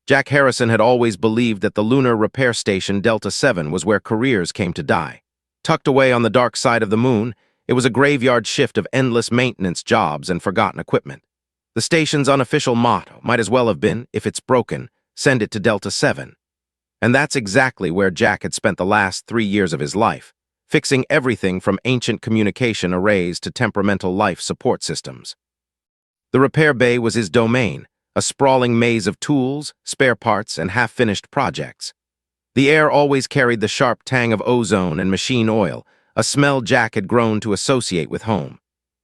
Jack Harrison had always believed that the lunar repair station Delta 7 was where careers came to die. Tucked away on the dark side of the moon, it was a graveyard shift of endless maintenance jobs and forgotten equipment. The station's unofficial motto might as well have been, if it's broken, send it to Delta 7. And that's exactly where Jack had spent the last 3 years of his life, fixing everything from ancient communication arrays to temperamental life support systems. The repair bay was his domain, a sprawling maze of tools, spare parts, and half-finished projects. The air always carried the sharp tang of ozone and machine oil, a smell Jack had grown to associate with home.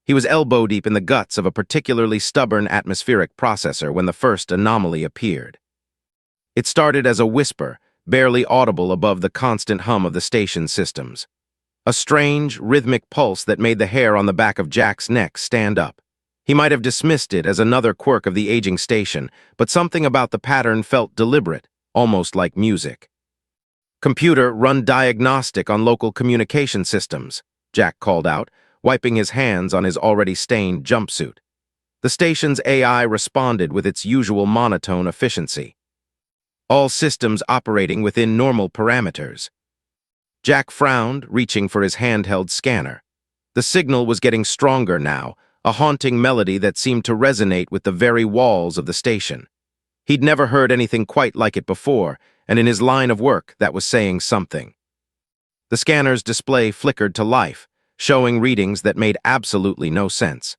He was elbow-deep in the guts of a particularly stubborn atmospheric processor when the first anomaly appeared. It started as a whisper, barely audible above the constant hum of the station's systems. A strange, rhythmic pulse that made the hair on the back of Jack's neck stand up. He might have dismissed it as another quirk of the aging station, but something about the pattern felt deliberate, almost like music. "Computer, run diagnostic on local communication systems," Jack called out, wiping his hands on his already stained jumpsuit. The station's AI responded with its usual monotone efficiency. All systems operating within normal parameters. Jack frowned, reaching for his handheld scanner. The signal was getting stronger now, a haunting melody that seemed to resonate with the very walls of the station. He'd never heard anything quite like it before, and in his line of work, that was saying something. The scanner's display flickered to life, showing readings that made absolutely no sense.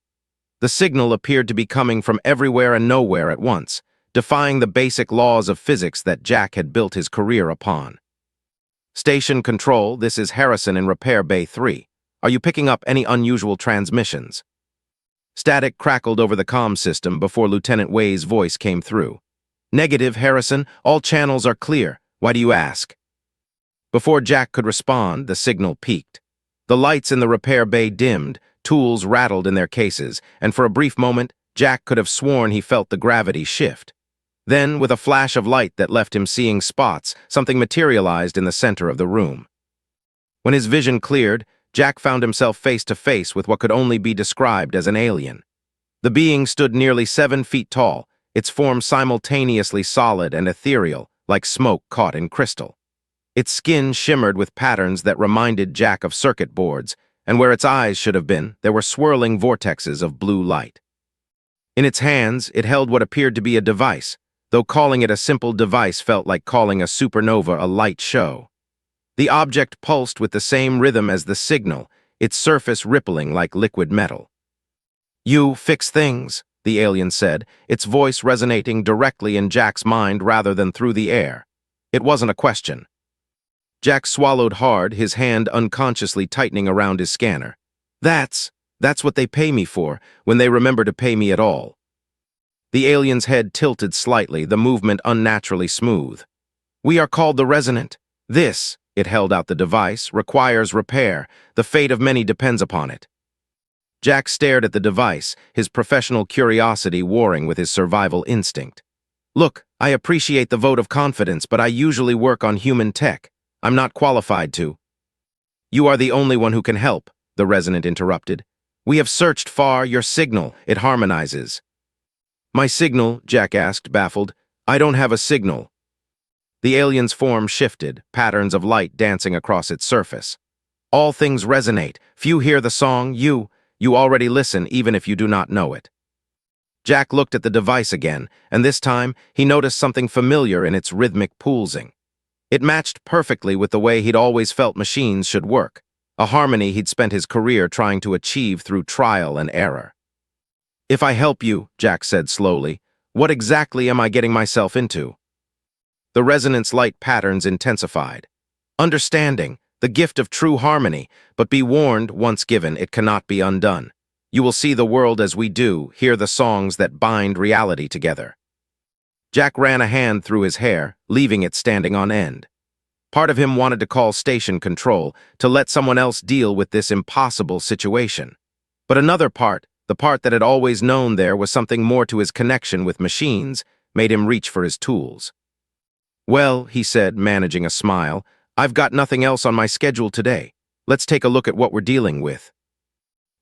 The signal appeared to be coming from everywhere and nowhere at once, defying the basic laws of physics that Jack had built his career upon. "Station Control, this is Harrison in Repair Bay 3. Are you picking up any unusual transmissions?" Static crackled over the comm system before Lieutenant Wei's voice came through. "Negative, Harrison. All channels are clear. Why do you ask?" Before Jack could respond, the signal peaked. The lights in the repair bay dimmed, tools rattled in their cases, and for a brief moment, Jack could have sworn he felt the gravity shift. Then, with a flash of light that left him seeing spots, something materialized in the center of the room. When his vision cleared, Jack found himself face to face with what could only be described as an alien. The being stood nearly 7 feet tall, its form simultaneously solid and ethereal, like smoke caught in crystal. Its skin shimmered with patterns that reminded Jack of circuit boards, and where its eyes should have been, there were swirling vortexes of blue light. In its hands, it held what appeared to be a device, though calling it a simple device felt like calling a supernova a light show. The object pulsed with the same rhythm as the signal, its surface rippling like liquid metal. "You fix things," the alien said, its voice resonating directly in Jack's mind rather than through the air. It wasn't a question. Jack swallowed hard, his hand unconsciously tightening around his scanner. That's what they pay me for, when they remember to pay me at all." The alien's head tilted slightly, the movement unnaturally smooth. "We are called the Resonant. This," it held out the device, "requires repair. The fate of many depends upon it." Jack stared at the device, his professional curiosity warring with his survival instinct. "Look, I appreciate the vote of confidence, but I usually work on human tech. I'm not qualified to." "You are the only one who can help," the Resonant interrupted. "We have searched far, your signal, it harmonizes." "My signal?" Jack asked, baffled. "I don't have a signal." The alien's form shifted, patterns of light dancing across its surface. "All things resonate. Few hear the song, you already listen even if you do not know it." Jack looked at the device again, and this time he noticed something familiar in its rhythmic pulsing. It matched perfectly with the way he'd always felt machines should work, a harmony he'd spent his career trying to achieve through trial and error. "If I help you," Jack said slowly, "what exactly am I getting myself into?" The resonance light patterns intensified. "Understanding, the gift of true harmony, but be warned, once given, it cannot be undone. You will see the world as we do, hear the songs that bind reality together." Jack ran a hand through his hair, leaving it standing on end. Part of him wanted to call Station Control, to let someone else deal with this impossible situation. But another part, the part that had always known there was something more to his connection with machines, made him reach for his tools. "Well," he said, managing a smile, "I've got nothing else on my schedule today. Let's take a look at what we're dealing with."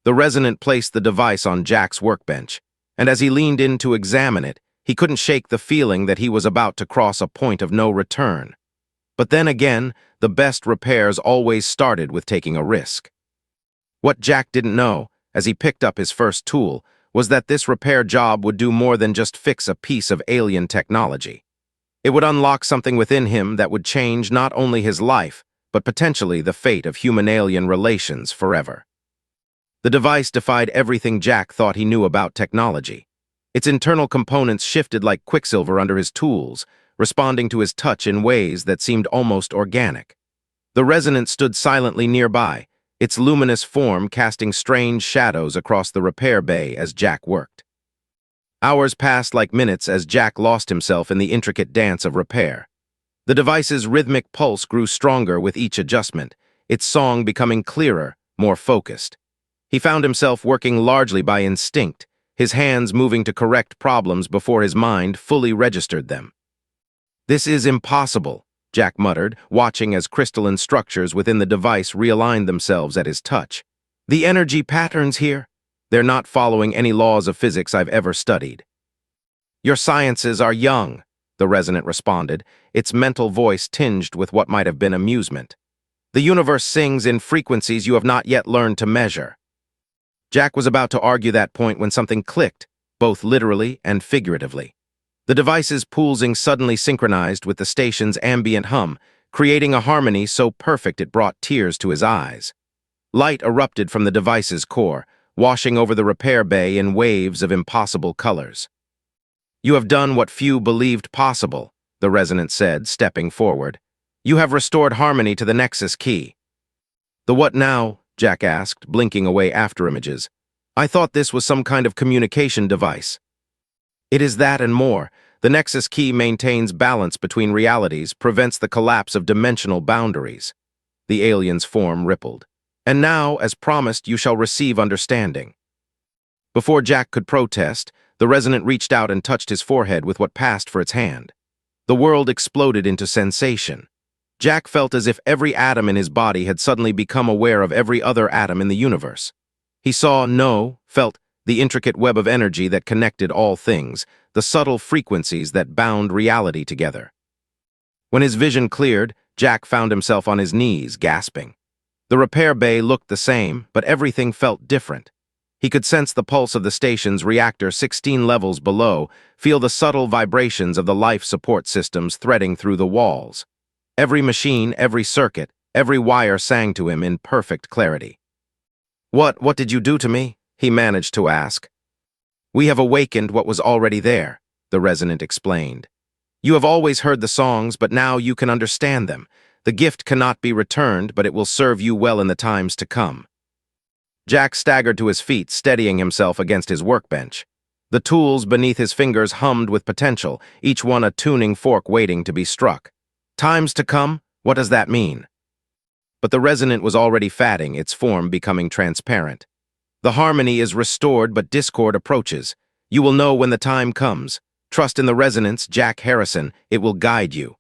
The Resonant placed the device on Jack's workbench, and as he leaned in to examine it, He couldn't shake the feeling that he was about to cross a point of no return. But then again, the best repairs always started with taking a risk. What Jack didn't know, as he picked up his first tool, was that this repair job would do more than just fix a piece of alien technology. It would unlock something within him that would change not only his life, but potentially the fate of human-alien relations forever. The device defied everything Jack thought he knew about technology. Its internal components shifted like quicksilver under his tools, responding to his touch in ways that seemed almost organic. The resonance stood silently nearby, its luminous form casting strange shadows across the repair bay as Jack worked. Hours passed like minutes as Jack lost himself in the intricate dance of repair. The device's rhythmic pulse grew stronger with each adjustment, its song becoming clearer, more focused. He found himself working largely by instinct, his hands moving to correct problems before his mind fully registered them. "This is impossible," Jack muttered, watching as crystalline structures within the device realigned themselves at his touch. "The energy patterns here? They're not following any laws of physics I've ever studied." "Your sciences are young," the resonant responded, its mental voice tinged with what might have been amusement. "The universe sings in frequencies you have not yet learned to measure." Jack was about to argue that point when something clicked, both literally and figuratively. The device's pulsing suddenly synchronized with the station's ambient hum, creating a harmony so perfect it brought tears to his eyes. Light erupted from the device's core, washing over the repair bay in waves of impossible colors. "You have done what few believed possible," the resonant said, stepping forward. "You have restored harmony to the Nexus key." "The what now?" Jack asked, blinking away after images. "I thought this was some kind of communication device." "It is that and more. The Nexus key maintains balance between realities, prevents the collapse of dimensional boundaries." The alien's form rippled. "And now, as promised, you shall receive understanding." Before Jack could protest, the resonant reached out and touched his forehead with what passed for its hand. The world exploded into sensation. Jack felt as if every atom in his body had suddenly become aware of every other atom in the universe. He felt the intricate web of energy that connected all things, the subtle frequencies that bound reality together. When his vision cleared, Jack found himself on his knees, gasping. The repair bay looked the same, but everything felt different. He could sense the pulse of the station's reactor 16 levels below, feel the subtle vibrations of the life support systems threading through the walls. Every machine, every circuit, every wire sang to him in perfect clarity. What did you do to me?" he managed to ask. "We have awakened what was already there," the resonant explained. "You have always heard the songs, but now you can understand them. The gift cannot be returned, but it will serve you well in the times to come." Jack staggered to his feet, steadying himself against his workbench. The tools beneath his fingers hummed with potential, each one a tuning fork waiting to be struck. "Times to come? What does that mean?" But the resonant was already fatting, its form becoming transparent. "The harmony is restored, but discord approaches. You will know when the time comes. Trust in the resonance, Jack Harrison. It will guide you."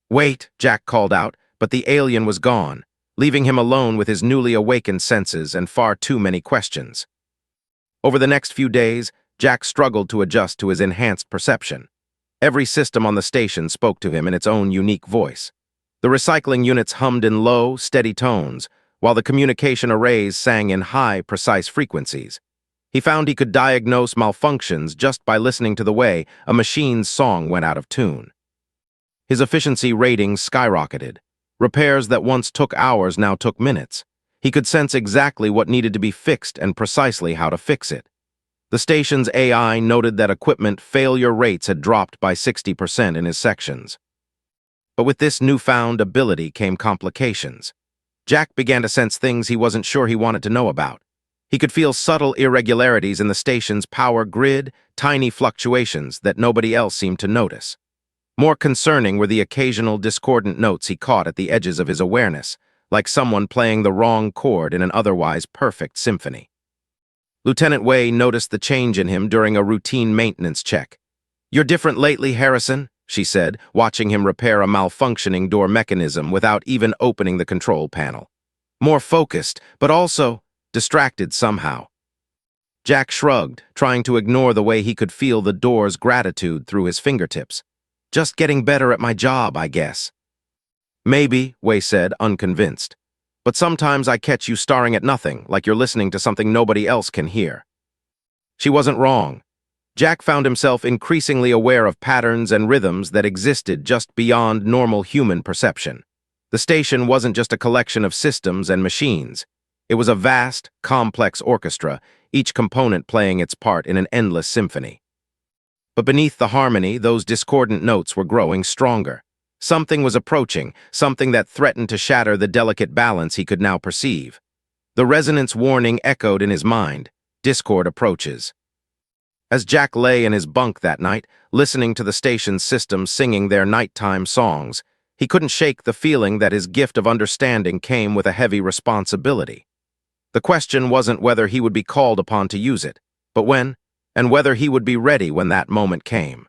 "Wait," Jack called out, but the alien was gone, leaving him alone with his newly awakened senses and far too many questions. Over the next few days, Jack struggled to adjust to his enhanced perception. Every system on the station spoke to him in its own unique voice. The recycling units hummed in low, steady tones, while the communication arrays sang in high, precise frequencies. He found he could diagnose malfunctions just by listening to the way a machine's song went out of tune. His efficiency ratings skyrocketed. Repairs that once took hours now took minutes. He could sense exactly what needed to be fixed and precisely how to fix it. The station's AI noted that equipment failure rates had dropped by 60% in his sections. But with this newfound ability came complications. Jack began to sense things he wasn't sure he wanted to know about. He could feel subtle irregularities in the station's power grid, tiny fluctuations that nobody else seemed to notice. More concerning were the occasional discordant notes he caught at the edges of his awareness, like someone playing the wrong chord in an otherwise perfect symphony. Lieutenant Wei noticed the change in him during a routine maintenance check. "You're different lately, Harrison," she said, watching him repair a malfunctioning door mechanism without even opening the control panel. "More focused, but also distracted somehow." Jack shrugged, trying to ignore the way he could feel the door's gratitude through his fingertips. Just getting better at my job, I guess. Maybe, Wei said, unconvinced. But sometimes I catch you staring at nothing, like you're listening to something nobody else can hear. She wasn't wrong. Jack found himself increasingly aware of patterns and rhythms that existed just beyond normal human perception. The station wasn't just a collection of systems and machines. It was a vast, complex orchestra, each component playing its part in an endless symphony. But beneath the harmony, those discordant notes were growing stronger. Something was approaching, something that threatened to shatter the delicate balance he could now perceive. The resonance warning echoed in his mind. Discord approaches. As Jack lay in his bunk that night, listening to the station's systems singing their nighttime songs, he couldn't shake the feeling that his gift of understanding came with a heavy responsibility. The question wasn't whether he would be called upon to use it, but when, and whether he would be ready when that moment came.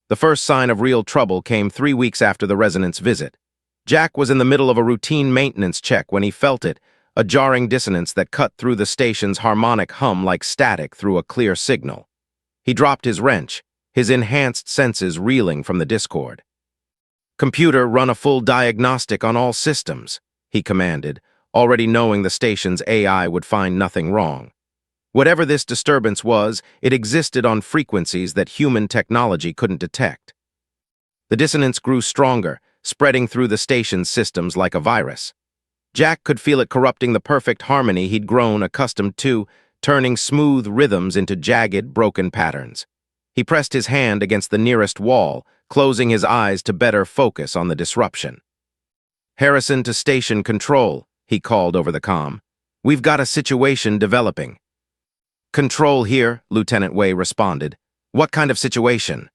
The first sign of real trouble came 3 weeks after the resonance visit. Jack was in the middle of a routine maintenance check when he felt it, a jarring dissonance that cut through the station's harmonic hum like static through a clear signal. He dropped his wrench, his enhanced senses reeling from the discord. "Computer, run a full diagnostic on all systems," he commanded, already knowing the station's AI would find nothing wrong. Whatever this disturbance was, it existed on frequencies that human technology couldn't detect. The dissonance grew stronger, spreading through the station's systems like a virus. Jack could feel it corrupting the perfect harmony he'd grown accustomed to, turning smooth rhythms into jagged, broken patterns. He pressed his hand against the nearest wall, closing his eyes to better focus on the disruption. "Harrison to station control," he called over the comm. "We've got a situation developing." "Control here," Lieutenant Wei responded. "What kind of situation?"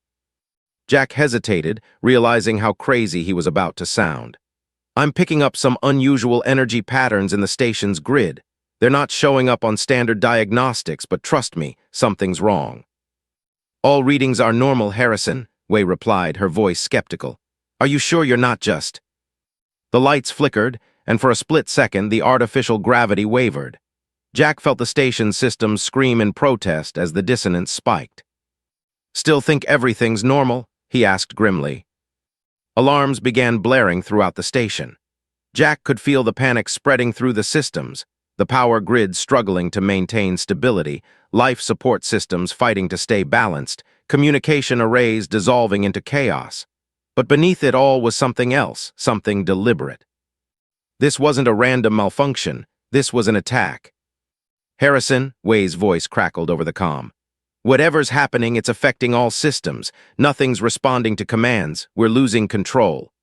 Jack hesitated, realizing how crazy he was about to sound. "I'm picking up some unusual energy patterns in the station's grid. They're not showing up on standard diagnostics, but trust me, something's wrong." "All readings are normal, Harrison," Wei replied, her voice skeptical. "Are you sure you're not just—" The lights flickered, and for a split second the artificial gravity wavered. Jack felt the station's systems scream in protest as the dissonance spiked. "Still think everything's normal?" he asked grimly. Alarms began blaring throughout the station. Jack could feel the panic spreading through the systems, the power grid struggling to maintain stability, life support systems fighting to stay balanced, communication arrays dissolving into chaos. But beneath it all was something else, something deliberate. This wasn't a random malfunction, this was an attack. "Harrison," Wei's voice crackled over the comm. "Whatever's happening, it's affecting all systems. Nothing's responding to commands. We're losing control."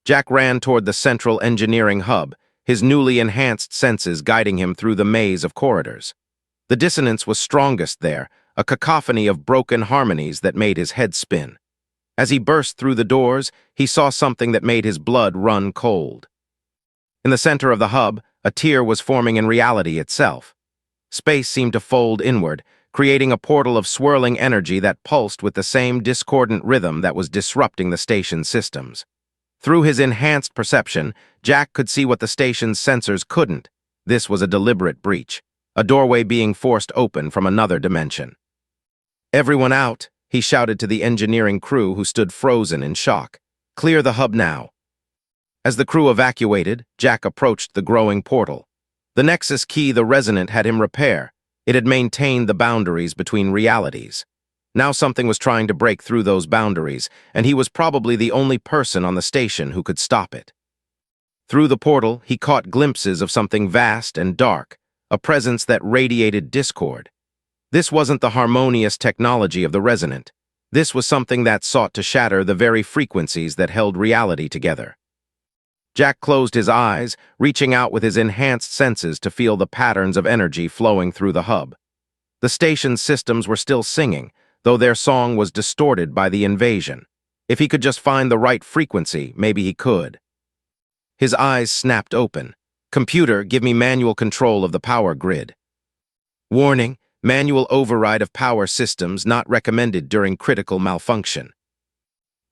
Jack ran toward the central engineering hub, his newly enhanced senses guiding him through the maze of corridors. The dissonance was strongest there, a cacophony of broken harmonies that made his head spin. As he burst through the doors, he saw something that made his blood run cold. In the center of the hub, a tier was forming in reality itself. Space seemed to fold inward, creating a portal of swirling energy that pulsed with the same discordant rhythm that was disrupting the station's systems. Through his enhanced perception, Jack could see what the station's sensors couldn't. This was a deliberate breach, a doorway being forced open from another dimension. "Everyone out," he shouted to the engineering crew who stood frozen in shock. "Clear the hub now." As the crew evacuated, Jack approached the growing portal. The nexus key the resonant had him repair. It had maintained the boundaries between realities. Now something was trying to break through those boundaries, and he was probably the only person on the station who could stop it. Through the portal, he caught glimpses of something vast and dark, a presence that radiated discord. This wasn't the harmonious technology of the resonant. This was something that sought to shatter the very frequencies that held reality together. Jack closed his eyes, reaching out with his enhanced senses to feel the patterns of energy flowing through the hub. The station's systems were still singing, though their song was distorted by the invasion. If he could just find the right frequency, maybe he could. His eyes snapped open. "Computer, give me manual control of the power grid." "Warning, manual override of power systems not recommended during critical malfunction."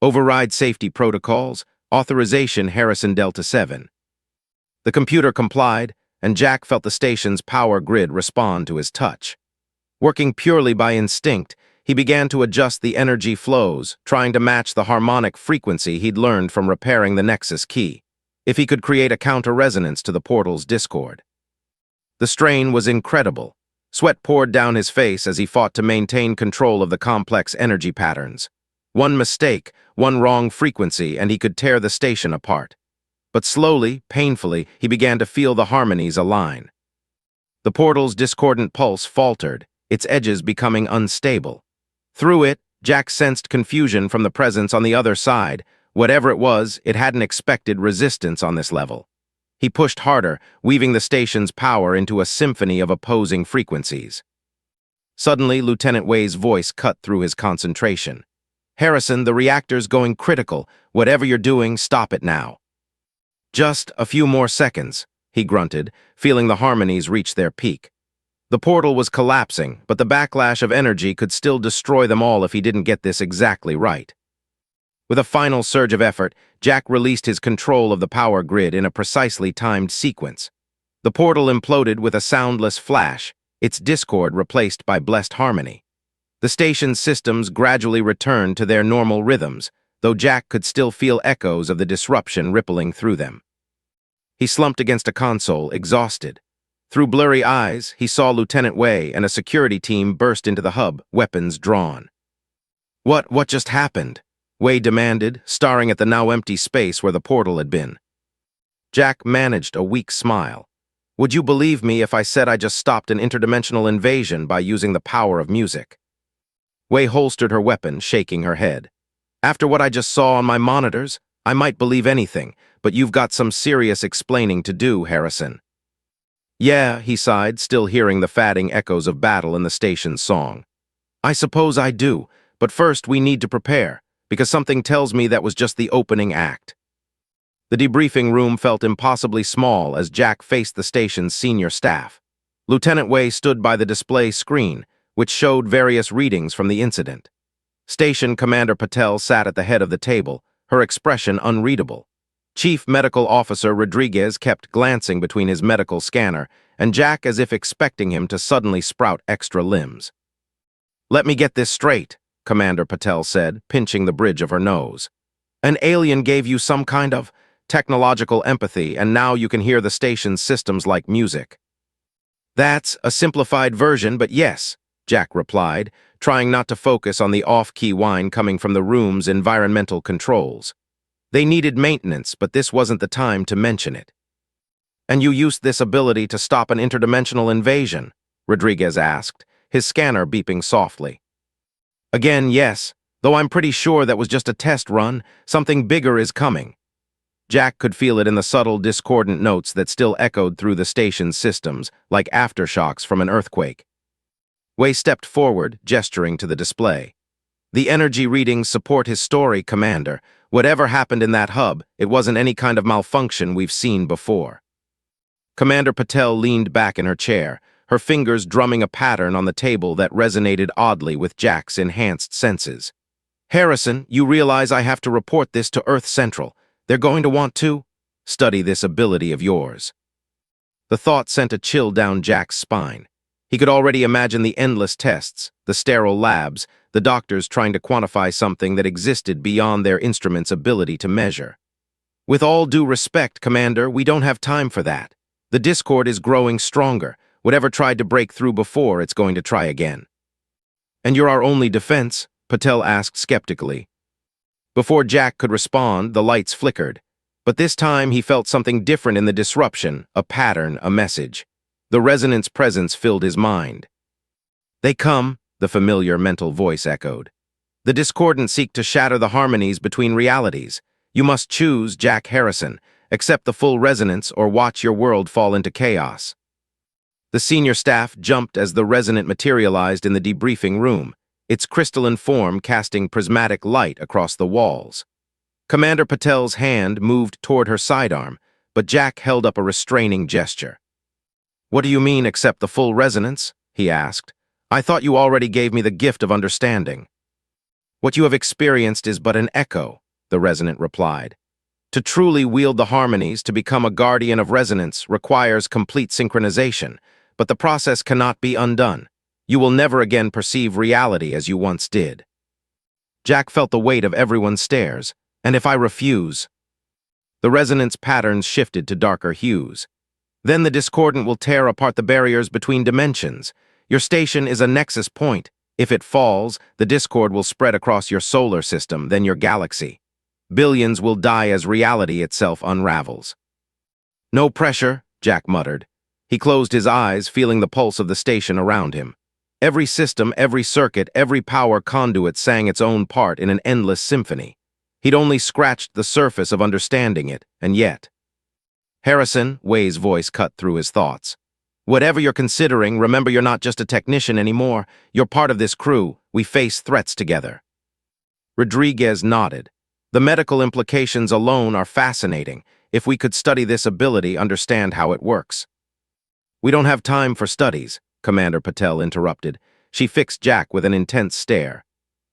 "Override safety protocols. Authorization Harrison Delta 7. The computer complied, and Jack felt the station's power grid respond to his touch. Working purely by instinct, he began to adjust the energy flows, trying to match the harmonic frequency he'd learned from repairing the Nexus key, if he could create a counter-resonance to the portal's discord. The strain was incredible. Sweat poured down his face as he fought to maintain control of the complex energy patterns. One mistake, one wrong frequency, and he could tear the station apart. But slowly, painfully, he began to feel the harmonies align. The portal's discordant pulse faltered, its edges becoming unstable. Through it, Jack sensed confusion from the presence on the other side. Whatever it was, it hadn't expected resistance on this level. He pushed harder, weaving the station's power into a symphony of opposing frequencies. Suddenly, Lieutenant Wei's voice cut through his concentration. "Harrison, the reactor's going critical. Whatever you're doing, stop it now." "Just a few more seconds," he grunted, feeling the harmonies reach their peak. The portal was collapsing, but the backlash of energy could still destroy them all if he didn't get this exactly right. With a final surge of effort, Jack released his control of the power grid in a precisely timed sequence. The portal imploded with a soundless flash, its discord replaced by blessed harmony. The station's systems gradually returned to their normal rhythms, though Jack could still feel echoes of the disruption rippling through them. He slumped against a console, exhausted. Through blurry eyes, he saw Lieutenant Wei and a security team burst into the hub, weapons drawn. What just happened?" Wei demanded, staring at the now empty space where the portal had been. Jack managed a weak smile. "Would you believe me if I said I just stopped an interdimensional invasion by using the power of music?" Wei holstered her weapon, shaking her head. "After what I just saw on my monitors, I might believe anything, but you've got some serious explaining to do, Harrison." "Yeah," he sighed, still hearing the fading echoes of battle in the station's song. "I suppose I do, but first we need to prepare, because something tells me that was just the opening act." The debriefing room felt impossibly small as Jack faced the station's senior staff. Lieutenant Wei stood by the display screen, which showed various readings from the incident. Station Commander Patel sat at the head of the table, her expression unreadable. Chief Medical Officer Rodriguez kept glancing between his medical scanner, and Jack as if expecting him to suddenly sprout extra limbs. "Let me get this straight," Commander Patel said, pinching the bridge of her nose. "An alien gave you some kind of technological empathy, and now you can hear the station's systems like music." "That's a simplified version, but yes," Jack replied, trying not to focus on the off-key whine coming from the room's environmental controls. They needed maintenance, but this wasn't the time to mention it. "And you used this ability to stop an interdimensional invasion?" Rodriguez asked, his scanner beeping softly. "Again, yes, though I'm pretty sure that was just a test run. Something bigger is coming." Jack could feel it in the subtle, discordant notes that still echoed through the station's systems, like aftershocks from an earthquake. Wei stepped forward, gesturing to the display. "The energy readings support his story, Commander. Whatever happened in that hub, it wasn't any kind of malfunction we've seen before." Commander Patel leaned back in her chair, her fingers drumming a pattern on the table that resonated oddly with Jack's enhanced senses. "Harrison, you realize I have to report this to Earth Central. They're going to want to study this ability of yours." The thought sent a chill down Jack's spine. He could already imagine the endless tests, the sterile labs, the doctors trying to quantify something that existed beyond their instrument's ability to measure. "With all due respect, Commander, we don't have time for that. The discord is growing stronger. Whatever tried to break through before, it's going to try again." "And you're our only defense?" Patel asked skeptically. Before Jack could respond, the lights flickered. But this time he felt something different in the disruption, a pattern, a message. The resonance presence filled his mind. "They come," the familiar mental voice echoed. "The discordant seek to shatter the harmonies between realities. You must choose, Jack Harrison. Accept the full resonance or watch your world fall into chaos." The senior staff jumped as the resonant materialized in the debriefing room, its crystalline form casting prismatic light across the walls. Commander Patel's hand moved toward her sidearm, but Jack held up a restraining gesture. "What do you mean, accept the full resonance?" he asked. "I thought you already gave me the gift of understanding." "What you have experienced is but an echo," the resonant replied. "To truly wield the harmonies, to become a guardian of resonance, requires complete synchronization, but the process cannot be undone. You will never again perceive reality as you once did. Jack felt the weight of everyone's stares. And if I refuse? The resonance patterns shifted to darker hues. Then the discordant will tear apart the barriers between dimensions. Your station is a nexus point. If it falls, the discord will spread across your solar system, then your galaxy. Billions will die as reality itself unravels. No pressure, Jack muttered. He closed his eyes, feeling the pulse of the station around him. Every system, every circuit, every power conduit sang its own part in an endless symphony. He'd only scratched the surface of understanding it, and yet... Harrison, Wei's voice cut through his thoughts. Whatever you're considering, remember you're not just a technician anymore. You're part of this crew. We face threats together. Rodriguez nodded. The medical implications alone are fascinating. If we could study this ability, understand how it works. We don't have time for studies, Commander Patel interrupted. She fixed Jack with an intense stare.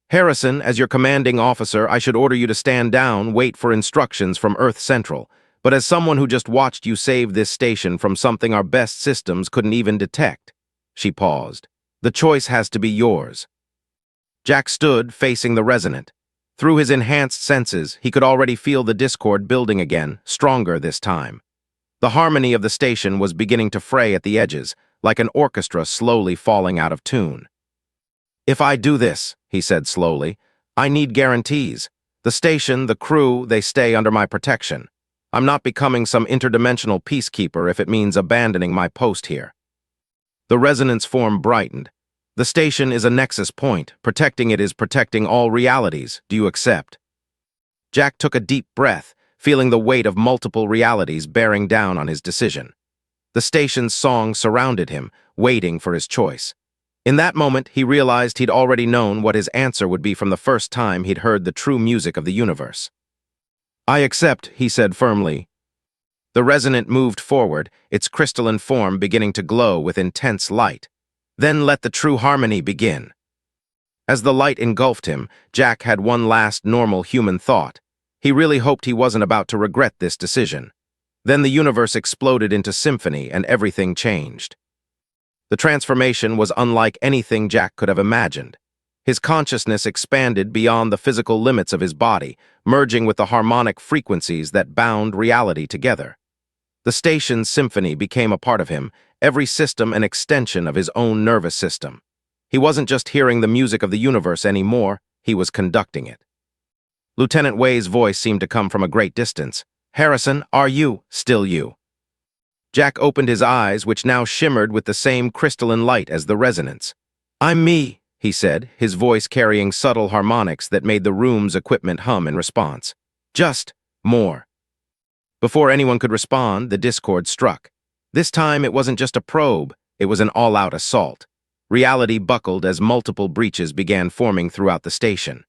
Harrison, as your commanding officer, I should order you to stand down, wait for instructions from Earth Central. But as someone who just watched you save this station from something our best systems couldn't even detect. She paused. The choice has to be yours. Jack stood, facing the resonant. Through his enhanced senses, he could already feel the discord building again, stronger this time. The harmony of the station was beginning to fray at the edges, like an orchestra slowly falling out of tune. If I do this, he said slowly, I need guarantees. The station, the crew, they stay under my protection. I'm not becoming some interdimensional peacekeeper if it means abandoning my post here. The resonance form brightened. The station is a nexus point. Protecting it is protecting all realities. Do you accept? Jack took a deep breath, feeling the weight of multiple realities bearing down on his decision. The station's song surrounded him, waiting for his choice. In that moment, he realized he'd already known what his answer would be from the first time he'd heard the true music of the universe. I accept, he said firmly. The resonant moved forward, its crystalline form beginning to glow with intense light. Then let the true harmony begin. As the light engulfed him, Jack had one last normal human thought. He really hoped he wasn't about to regret this decision. Then the universe exploded into symphony and everything changed. The transformation was unlike anything Jack could have imagined. His consciousness expanded beyond the physical limits of his body, merging with the harmonic frequencies that bound reality together. The station's symphony became a part of him, every system an extension of his own nervous system. He wasn't just hearing the music of the universe anymore, he was conducting it. Lieutenant Wei's voice seemed to come from a great distance. Harrison, are you still you? Jack opened his eyes, which now shimmered with the same crystalline light as the resonance. I'm me, he said, his voice carrying subtle harmonics that made the room's equipment hum in response. Just more. Before anyone could respond, the discord struck. This time it wasn't just a probe, it was an all-out assault. Reality buckled as multiple breaches began forming throughout the station.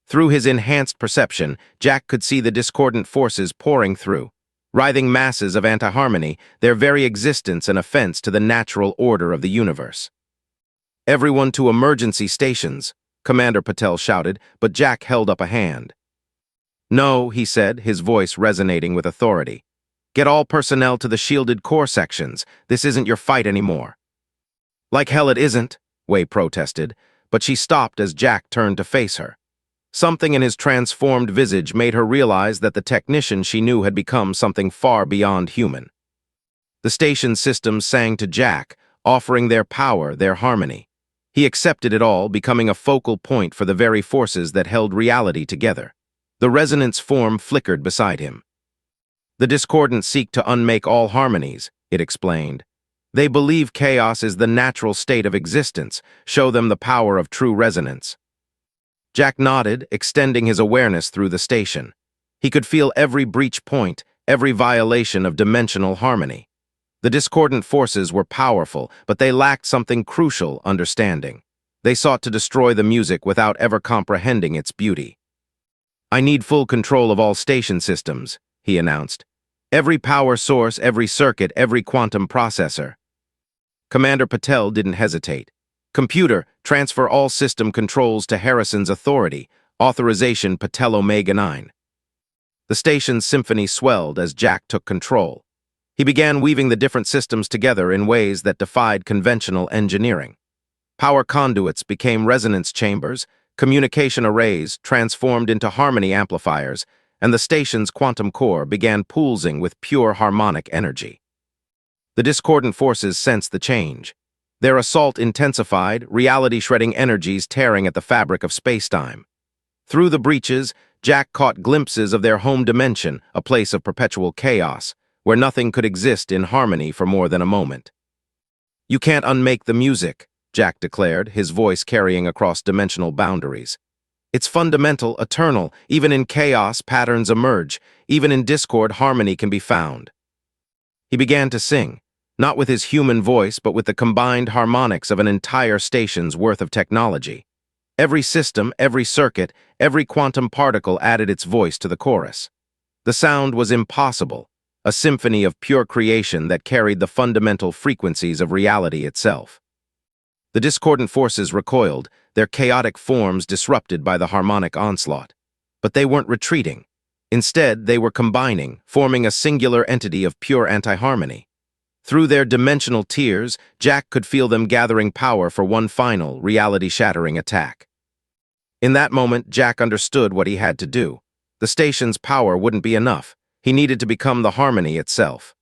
Through his enhanced perception, Jack could see the discordant forces pouring through. Writhing masses of anti-harmony, their very existence an offense to the natural order of the universe. Everyone to emergency stations, Commander Patel shouted, but Jack held up a hand. No, he said, his voice resonating with authority. Get all personnel to the shielded core sections. This isn't your fight anymore. Like hell it isn't, Wei protested, but she stopped as Jack turned to face her. Something in his transformed visage made her realize that the technician she knew had become something far beyond human. The station systems sang to Jack, offering their power, their harmony. He accepted it all, becoming a focal point for the very forces that held reality together. The resonance form flickered beside him. The discordant seek to unmake all harmonies, it explained. They believe chaos is the natural state of existence, show them the power of true resonance. Jack nodded, extending his awareness through the station. He could feel every breach point, every violation of dimensional harmony. The discordant forces were powerful, but they lacked something crucial: understanding. They sought to destroy the music without ever comprehending its beauty. I need full control of all station systems, he announced. Every power source, every circuit, every quantum processor. Commander Patel didn't hesitate. Computer, transfer all system controls to Harrison's authority. Authorization Patel Omega 9. The station's symphony swelled as Jack took control. He began weaving the different systems together in ways that defied conventional engineering. Power conduits became resonance chambers, communication arrays transformed into harmony amplifiers, and the station's quantum core began pulsing with pure harmonic energy. The discordant forces sensed the change. Their assault intensified, reality-shredding energies tearing at the fabric of spacetime. Through the breaches, Jack caught glimpses of their home dimension, a place of perpetual chaos, where nothing could exist in harmony for more than a moment. "You can't unmake the music," Jack declared, his voice carrying across dimensional boundaries. "It's fundamental, eternal. Even in chaos, patterns emerge. Even in discord, harmony can be found." He began to sing, not with his human voice, but with the combined harmonics of an entire station's worth of technology. Every system, every circuit, every quantum particle added its voice to the chorus. The sound was impossible, a symphony of pure creation that carried the fundamental frequencies of reality itself. The discordant forces recoiled, their chaotic forms disrupted by the harmonic onslaught. But they weren't retreating. Instead, they were combining, forming a singular entity of pure anti-harmony. Through their dimensional tiers, Jack could feel them gathering power for one final, reality-shattering attack. In that moment, Jack understood what he had to do. The station's power wouldn't be enough. He needed to become the harmony itself.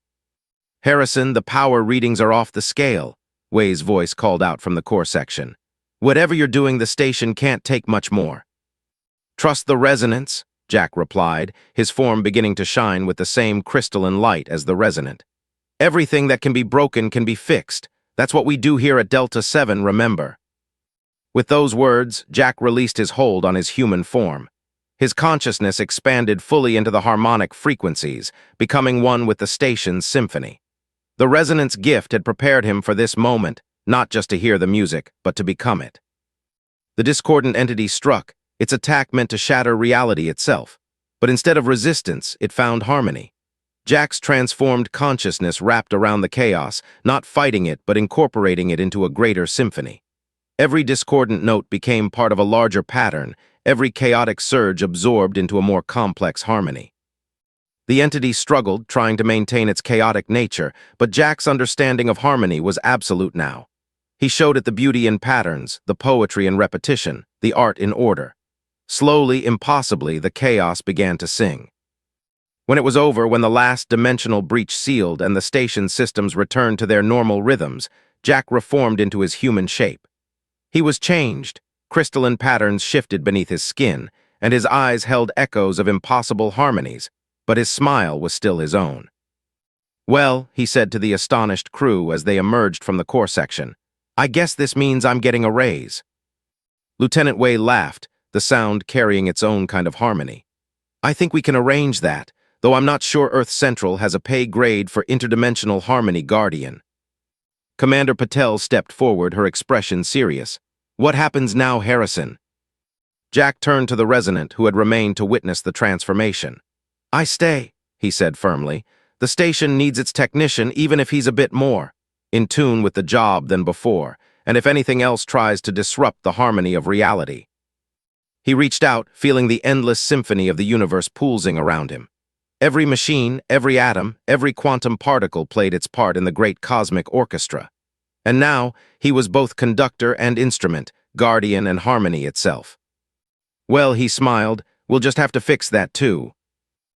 "Harrison, the power readings are off the scale," Way's voice called out from the core section. "Whatever you're doing, the station can't take much more." "Trust the resonance," Jack replied, his form beginning to shine with the same crystalline light as the resonant. "Everything that can be broken can be fixed. That's what we do here at Delta 7, remember." With those words, Jack released his hold on his human form. His consciousness expanded fully into the harmonic frequencies, becoming one with the station's symphony. The resonance gift had prepared him for this moment, not just to hear the music, but to become it. The discordant entity struck, its attack meant to shatter reality itself. But instead of resistance, it found harmony. Jack's transformed consciousness wrapped around the chaos, not fighting it but incorporating it into a greater symphony. Every discordant note became part of a larger pattern, every chaotic surge absorbed into a more complex harmony. The entity struggled, trying to maintain its chaotic nature, but Jack's understanding of harmony was absolute now. He showed it the beauty in patterns, the poetry in repetition, the art in order. Slowly, impossibly, the chaos began to sing. When it was over, when the last dimensional breach sealed and the station systems returned to their normal rhythms, Jack reformed into his human shape. He was changed. Crystalline patterns shifted beneath his skin, and his eyes held echoes of impossible harmonies, but his smile was still his own. "Well," he said to the astonished crew as they emerged from the core section, "I guess this means I'm getting a raise." Lieutenant Wei laughed, the sound carrying its own kind of harmony. "I think we can arrange that, though I'm not sure Earth Central has a pay grade for interdimensional harmony guardian." Commander Patel stepped forward, her expression serious. "What happens now, Harrison?" Jack turned to the resonant, who had remained to witness the transformation. "I stay," he said firmly. "The station needs its technician, even if he's a bit more in tune with the job than before, and if anything else tries to disrupt the harmony of reality." He reached out, feeling the endless symphony of the universe pulsing around him. Every machine, every atom, every quantum particle played its part in the great cosmic orchestra. And now, he was both conductor and instrument, guardian and harmony itself. "Well," he smiled, "we'll just have to fix that too."